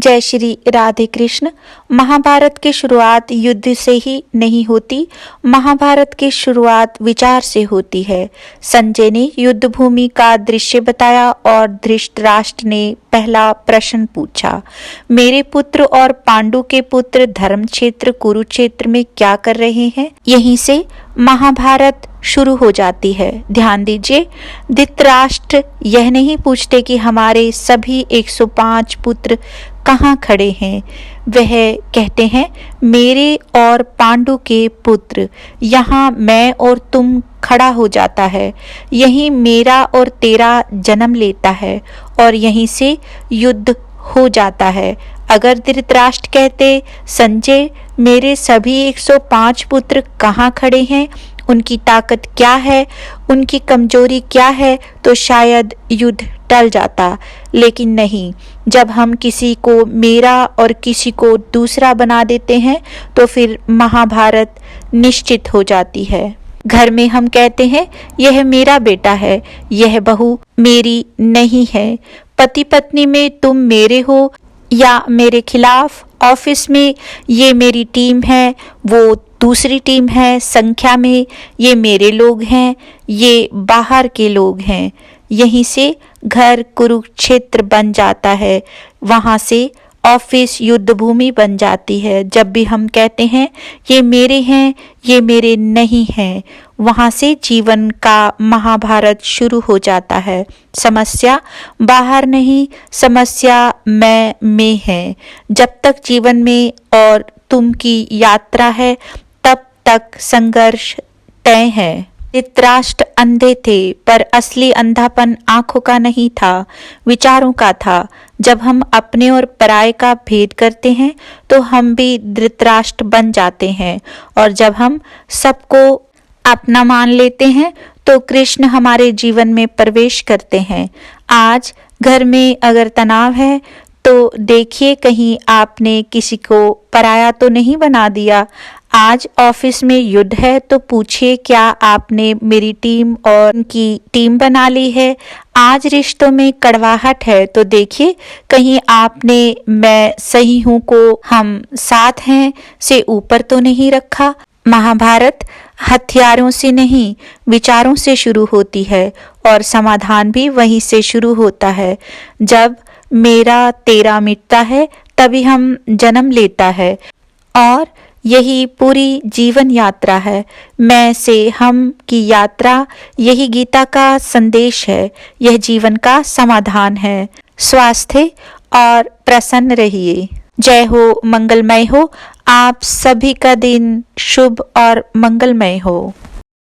जय श्री राधे कृष्ण। महाभारत की शुरुआत युद्ध से ही नहीं होती, महाभारत की शुरुआत विचार से होती है। संजय ने युद्ध भूमि का दृश्य बताया और धृतराष्ट्र ने पहला प्रश्न पूछा, मेरे पुत्र और पांडु के पुत्र धर्म क्षेत्र कुरुक्षेत्र में क्या कर रहे हैं? यहीं से महाभारत शुरू हो जाती है। ध्यान दीजिए, धृतराष्ट्र यह नहीं पूछते कि हमारे सभी 105 पुत्र कहाँ खड़े हैं, वह कहते हैं मेरे और पांडु के पुत्र। यहाँ मैं और तुम खड़ा हो जाता है, यहीं मेरा और तेरा जन्म लेता है और यहीं से युद्ध हो जाता है। अगर धृतराष्ट्र कहते संजय मेरे सभी 105 पुत्र कहाँ खड़े हैं, उनकी ताकत क्या है, उनकी कमजोरी क्या है, तो शायद युद्ध टल जाता। लेकिन नहीं, जब हम किसी को मेरा और किसी को दूसरा बना देते हैं तो फिर महाभारत निश्चित हो जाती है। घर में हम कहते हैं यह मेरा बेटा है, यह बहू मेरी नहीं है। पति पत्नी में तुम मेरे हो या मेरे खिलाफ। ऑफिस में ये मेरी टीम है, वो दूसरी टीम है। संख्या में ये मेरे लोग हैं, ये बाहर के लोग हैं। यहीं से घर कुरुक्षेत्र बन जाता है, वहाँ से ऑफिस युद्ध भूमि बन जाती है। जब भी हम कहते हैं ये मेरे हैं, ये मेरे नहीं हैं, वहाँ से जीवन का महाभारत शुरू हो जाता है। समस्या बाहर नहीं, समस्या मैं में है। जब तक जीवन में और तुम की यात्रा है तब तक संघर्ष तय है। धृतराष्ट्र अंधे थे, पर असली अंधापन आंखों का नहीं था, विचारों का था। जब हम अपने और पराये का भेद करते हैं तो हम भी धृतराष्ट्र बन जाते हैं, और जब हम सबको अपना मान लेते हैं तो कृष्ण हमारे जीवन में प्रवेश करते हैं। आज घर में अगर तनाव है तो देखिए कहीं आपने किसी को पराया तो नहीं बना दिया। आज ऑफिस में युद्ध है तो पूछिए क्या आपने मेरी टीम और उनकी टीम बना ली है। आज रिश्तों में कड़वाहट है तो देखिए कहीं आपने मैं सही हूँ को हम साथ हैं से ऊपर तो नहीं रखा। महाभारत हथियारों से नहीं, विचारों से शुरू होती है और समाधान भी वहीं से शुरू होता है। जब मेरा तेरा मिटता है तभी हम जन्म लेता है, और यही पूरी जीवन यात्रा है। मैं से हम की यात्रा, यही गीता का संदेश है, यह जीवन का समाधान है। स्वास्थ्य और प्रसन्न रहिए। जय हो, मंगलमय हो। आप सभी का दिन शुभ और मंगलमय हो।